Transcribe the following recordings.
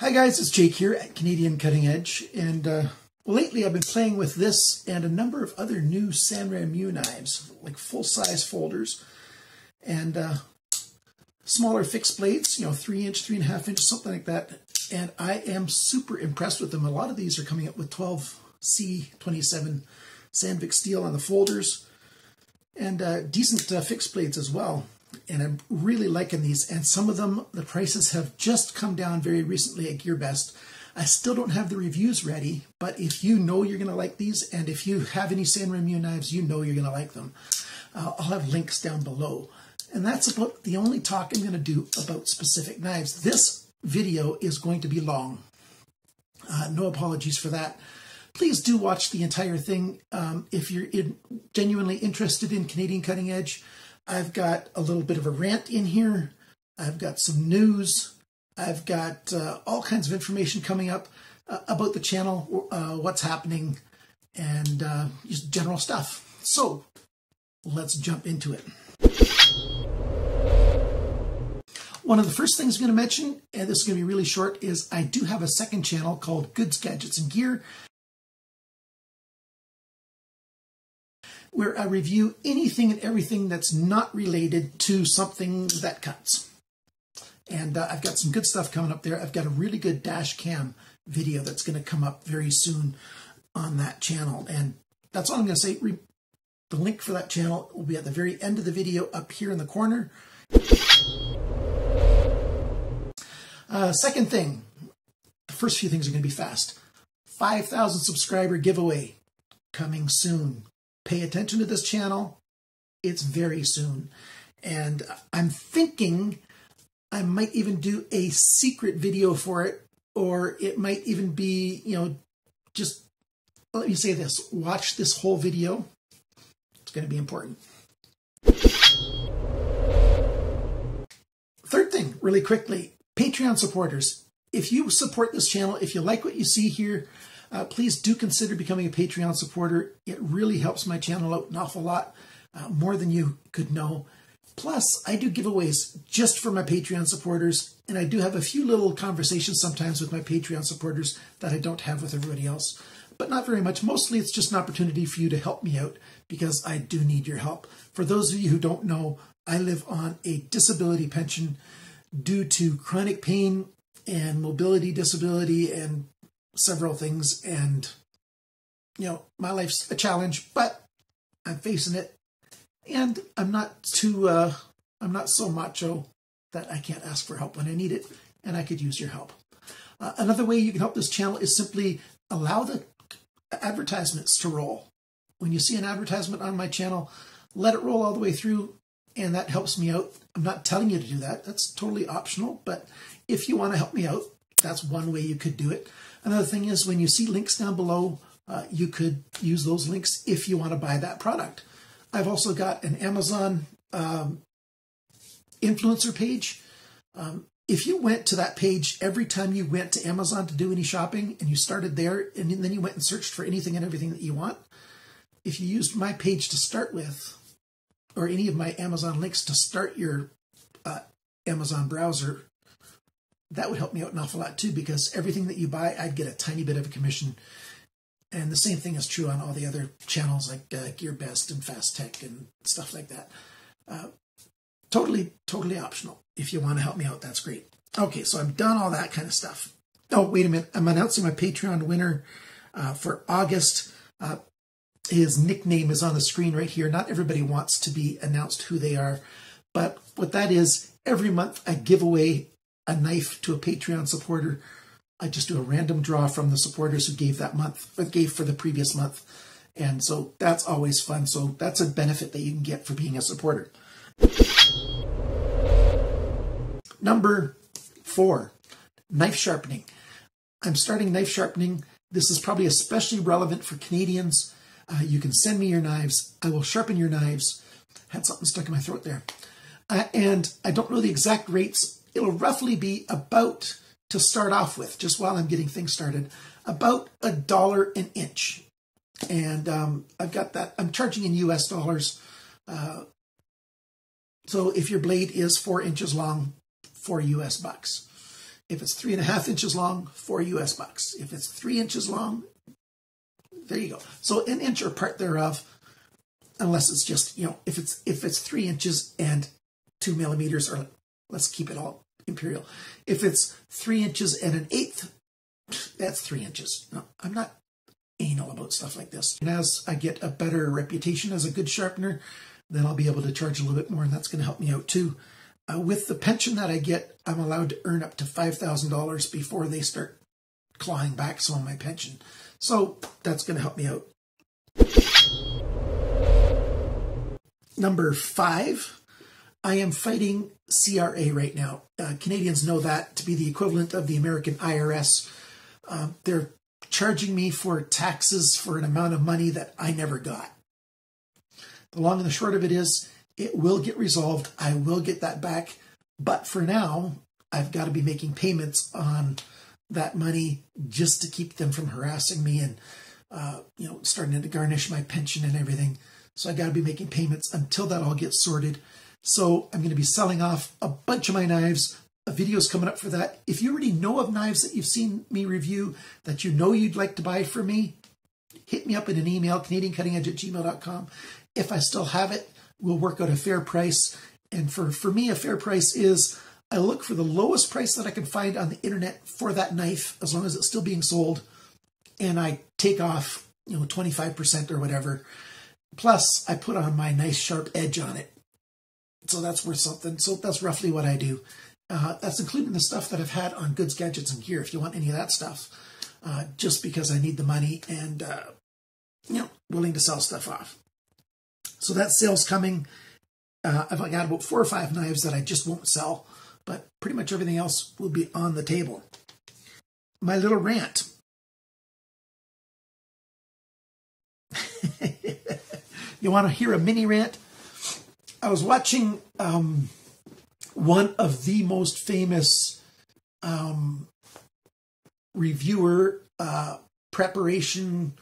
Hi guys, it's Jake here at Canadian Cutting Edge, and lately I've been playing with this and a number of other new Sanrenmu knives, like full-size folders and smaller fixed blades, 3-inch, 3.5-inch, something like that. And I am super impressed with them. A lot of these are coming up with 12C27 Sandvik steel on the folders and decent fixed blades as well. And I'm really liking these, and some of them, the prices have just come down very recently at GearBest. I still don't have the reviews ready, but if you know you're going to like these, and if you have any Sanrenmu knives, you know you're going to like them. I'll have links down below. And that's about the only talk I'm going to do about specific knives. This video is going to be long. No apologies for that. Please do watch the entire thing. If you're genuinely interested in Canadian Cutting Edge, I've got a little bit of a rant in here. I've got some news. I've got all kinds of information coming up about the channel, what's happening, and just general stuff. So let's jump into it. One of the first things I'm going to mention, and this is going to be really short, is I do have a second channel called Goods, Gadgets, and Gear, where I review anything and everything that's not related to something that cuts. And I've got some good stuff coming up there. I've got a really good dash cam video that's going to come up very soon on that channel. And that's all I'm going to say. The link for that channel will be at the very end of the video up here in the corner. Second thing, the first few things are going to be fast. 5,000 subscriber giveaway coming soon. Pay attention to this channel. It's very soon. And I'm thinking I might even do a secret video for it, or it might even be, just, let me say this, watch this whole video. It's going to be important. Third thing, really quickly, Patreon supporters. If you support this channel, if you like what you see here, please do consider becoming a Patreon supporter. It really helps my channel out an awful lot, more than you could know. Plus, I do giveaways just for my Patreon supporters, and I do have a few little conversations sometimes with my Patreon supporters that I don't have with everybody else, but not very much. Mostly it's just an opportunity for you to help me out because I do need your help. For those of you who don't know, I live on a disability pension due to chronic pain and mobility disability and several things, and my life's a challenge, but I'm facing it, and I'm not so macho that I can't ask for help when I need it, and I could use your help. Another way you can help this channel is simply allow the advertisements to roll. When you see an advertisement on my channel, let it roll all the way through, and that helps me out. I'm not telling you to do that. That's totally optional, but if you want to help me out, that's one way you could do it. Another thing is when you see links down below, you could use those links if you want to buy that product. I've also got an Amazon influencer page. If you went to that page every time you went to Amazon to do any shopping, and you started there, and then you went and searched for anything and everything that you want, if you used my page to start with, or any of my Amazon links to start your Amazon browser, that would help me out an awful lot too, because everything that you buy, I'd get a tiny bit of a commission. And the same thing is true on all the other channels like GearBest and Fast Tech and stuff like that. Totally optional. If you want to help me out, that's great. Okay, so I've done all that kind of stuff. Oh, wait a minute. I'm announcing my Patreon winner for August. His nickname is on the screen right here. Not everybody wants to be announced who they are, but what that is, every month I give away a knife to a Patreon supporter. I just do a random draw from the supporters who gave that month, or gave for the previous month. And so that's always fun. So that's a benefit that you can get for being a supporter. Number 4, knife sharpening. I'm starting knife sharpening. This is probably especially relevant for Canadians. You can send me your knives. I will sharpen your knives. Had something stuck in my throat there. And I don't know the exact rates. It'll roughly be about, to start off with, just while I'm getting things started, about $1 an inch. And I've got that. I'm charging in US dollars. So if your blade is 4 inches long, $4 US. If it's 3.5 inches long, $4 US. If it's 3 inches long, there you go. So an inch or part thereof, unless it's just, if it's 3 inches and 2 millimeters, or let's keep it all imperial. If it's 3 inches and 1/8, that's 3 inches. No, I'm not anal about stuff like this. And as I get a better reputation as a good sharpener, then I'll be able to charge a little bit more, and that's going to help me out too. With the pension that I get, I'm allowed to earn up to $5,000 before they start clawing back some of my pension. So that's going to help me out. Number 5, I am fighting CRA right now. Canadians know that to be the equivalent of the American IRS. They're charging me for taxes for an amount of money that I never got. The long and the short of it is, it will get resolved. I will get that back. But for now, I've got to be making payments on that money just to keep them from harassing me and, starting to garnish my pension and everything. So I got to be making payments until that all gets sorted. So I'm going to be selling off a bunch of my knives. A video's coming up for that. If you already know of knives that you've seen me review that you'd like to buy from me, hit me up in an email, CanadianCuttingEdge@gmail.com. If I still have it, we'll work out a fair price. And for me, a fair price is I look for the lowest price that I can find on the internet for that knife, as long as it's still being sold, and I take off 25% or whatever. Plus, I put on my nice sharp edge on it. So that's worth something. So that's roughly what I do. That's including the stuff that I've had on Goods, Gadgets, and Gear, if you want any of that stuff, just because I need the money and, willing to sell stuff off. So that sale's coming. I've got about 4 or 5 knives that I just won't sell, but pretty much everything else will be on the table. My little rant. You want to hear a mini rant? I was watching one of the most famous reviewer preparation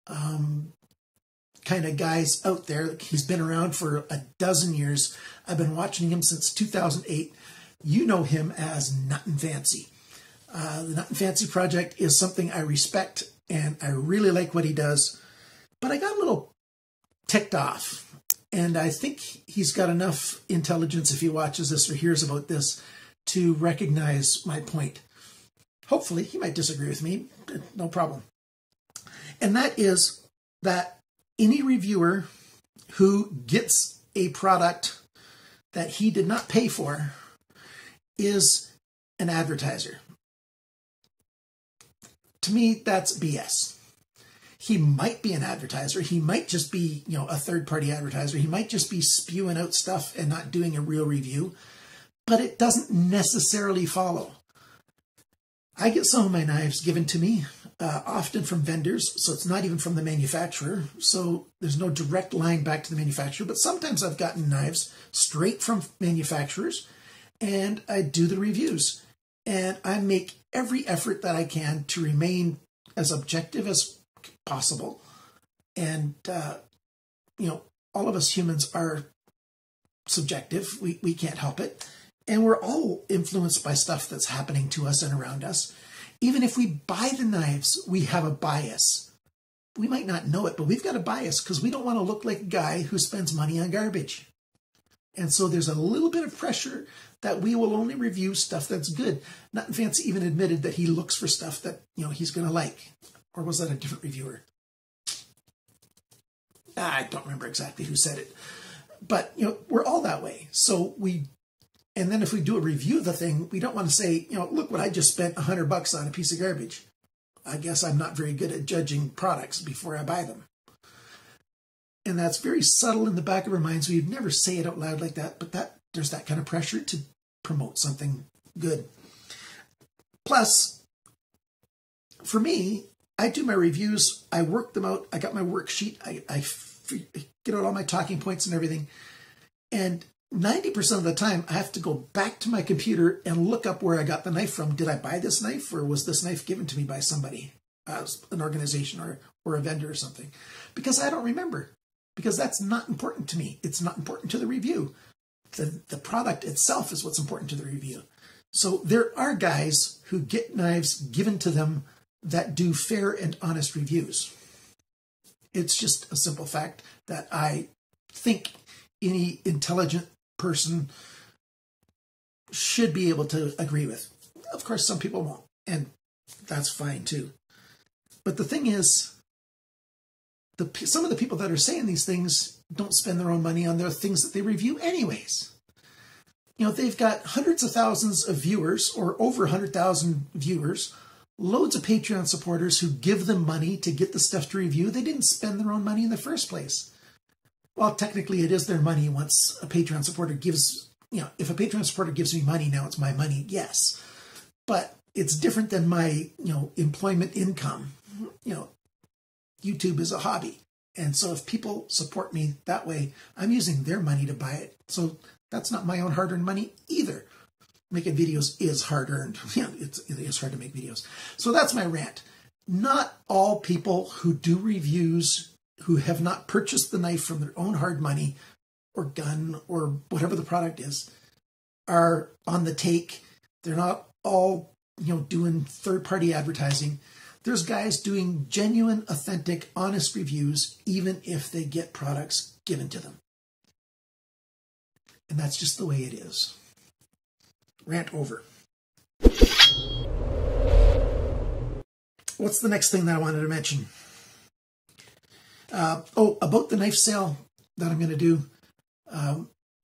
kind of guys out there. He's been around for a dozen years. I've been watching him since 2008. You know him as NutnFancy. The NutnFancy project is something I respect, and I really like what he does. But I got a little ticked off, and I think he's got enough intelligence, if he watches this or hears about this, to recognize my point. Hopefully, he might disagree with me, no problem. And that is that any reviewer who gets a product that he did not pay for is an advertiser. To me, that's BS. He might be an advertiser. He might just be, a third-party advertiser. He might just be spewing out stuff and not doing a real review. But it doesn't necessarily follow. I get some of my knives given to me, often from vendors, so it's not even from the manufacturer. So there's no direct line back to the manufacturer. But sometimes I've gotten knives straight from manufacturers, and I do the reviews. And I make every effort that I can to remain as objective as possible. And, all of us humans are subjective. We can't help it. And we're all influenced by stuff that's happening to us and around us. Even if we buy the knives, we have a bias. We might not know it, but we've got a bias because we don't want to look like a guy who spends money on garbage. And so there's a little bit of pressure that we will only review stuff that's good. NutnFancy even admitted that he looks for stuff that, he's going to like. Or was that a different reviewer? I don't remember exactly who said it. But, we're all that way. So and then if we do a review of the thing, we don't want to say, look what I just spent $100 on a piece of garbage. I guess I'm not very good at judging products before I buy them. And that's very subtle in the back of our minds. We'd never say it out loud like that, but there's that kind of pressure to promote something good. Plus, for me, I do my reviews, I work them out, I got my worksheet, I get out all my talking points and everything, and 90% of the time I have to go back to my computer and look up where I got the knife from. Did I buy this knife, or was this knife given to me by somebody, an organization or a vendor or something? Because I don't remember, because that's not important to me. It's not important to the review. The product itself is what's important to the review. So there are guys who get knives given to them that do fair and honest reviews. It's just a simple fact that I think any intelligent person should be able to agree with. Of course, some people won't, and that's fine too. But the thing is, some of the people that are saying these things don't spend their own money on their things that they review anyways. You know, they've got hundreds of thousands of viewers, or over 100,000 viewers, loads of Patreon supporters who give them money to get the stuff to review. They didn't spend their own money in the first place. Well, technically it is their money once a Patreon supporter gives, you know, if a Patreon supporter gives me money, now it's my money, yes. But it's different than my, you know, employment income. You know, YouTube is a hobby. And so if people support me that way, I'm using their money to buy it. So that's not my own hard-earned money either. Making videos is hard-earned. Yeah, it is hard to make videos. So that's my rant. Not all people who do reviews who have not purchased the knife from their own hard money or gun or whatever the product is are on the take. They're not all, you know, doing third-party advertising. There's guys doing genuine, authentic, honest reviews, even if they get products given to them. And that's just the way it is. Rant over. What's the next thing that I wanted to mention? About the knife sale that I'm going to do.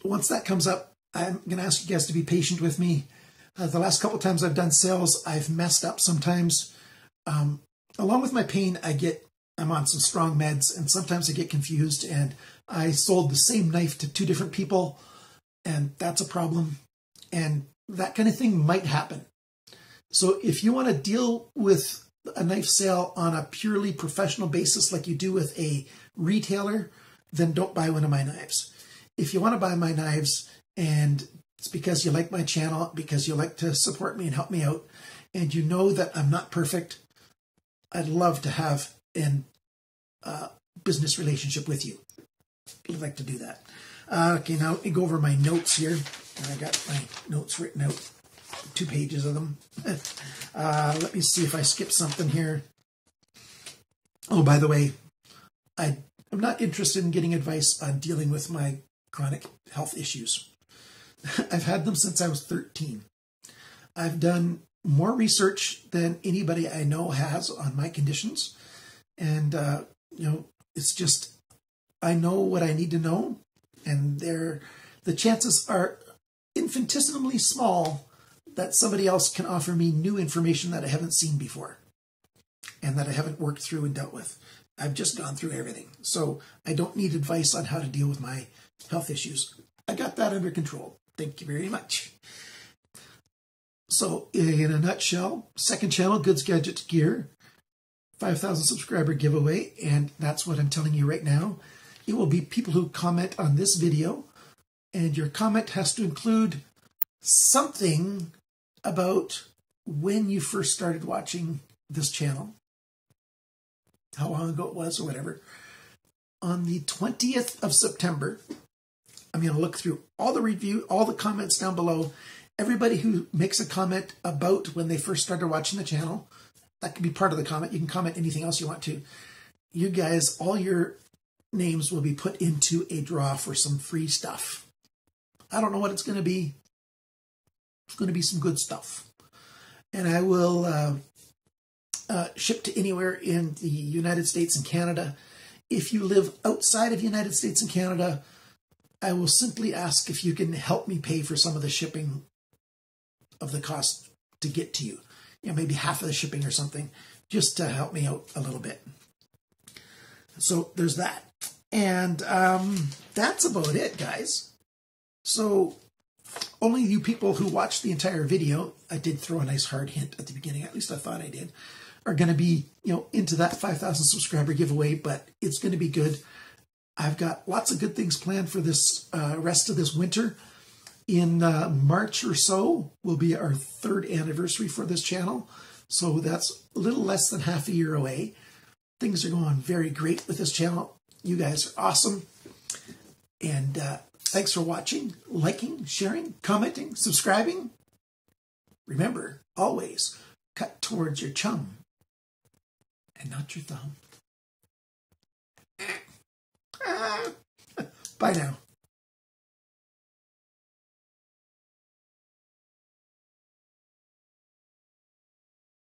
Once that comes up, I'm going to ask you guys to be patient with me. The last couple times I've done sales, I've messed up sometimes. Along with my pain, I'm on some strong meds, and sometimes I get confused, and I sold the same knife to 2 different people, and that's a problem. And that kind of thing might happen. So if you want to deal with a knife sale on a purely professional basis like you do with a retailer, then don't buy one of my knives. If you want to buy my knives and it's because you like my channel, because you like to support me and help me out, and you know that I'm not perfect, I'd love to have a business relationship with you. I'd like to do that. Okay, now let me go over my notes here. I got my notes written out, 2 pages of them. Let me see if I skip something here. Oh, by the way, I'm not interested in getting advice on dealing with my chronic health issues. I've had them since I was 13. I've done more research than anybody I know has on my conditions. And, you know, it's just, I know what I need to know. And the chances are infinitesimally small that somebody else can offer me new information that I haven't seen before and that I haven't worked through and dealt with. I've just gone through everything. So I don't need advice on how to deal with my health issues. I got that under control. Thank you very much. So in a nutshell, second channel, Goods, Gadgets, Gear, 5,000 subscriber giveaway. And that's what I'm telling you right now. It will be people who comment on this video, and your comment has to include something about when you first started watching this channel, how long ago it was or whatever. On the 20th of September, I'm going to look through all the comments down below. Everybody who makes a comment about when they first started watching the channel, that can be part of the comment. You can comment anything else you want to. You guys, all your names will be put into a draw for some free stuff. I don't know what it's going to be. It's going to be some good stuff. And I will ship to anywhere in the United States and Canada. If you live outside of the United States and Canada, I will simply ask if you can help me pay for some of the shipping of the cost to get to you. You know, maybe half of the shipping or something, just to help me out a little bit. So there's that. And that's about it, guys. So only you people who watched the entire video, I did throw a nice hard hint at the beginning, at least I thought I did, are going to be, you know, into that 5,000 subscriber giveaway, but it's going to be good. I've got lots of good things planned for this rest of this winter. In March or so will be our 3rd anniversary for this channel. So that's a little less than half a year away. Things are going very great with this channel. You guys are awesome. And thanks for watching, liking, sharing, commenting, subscribing. remember, always cut towards your chum and not your thumb. Bye now.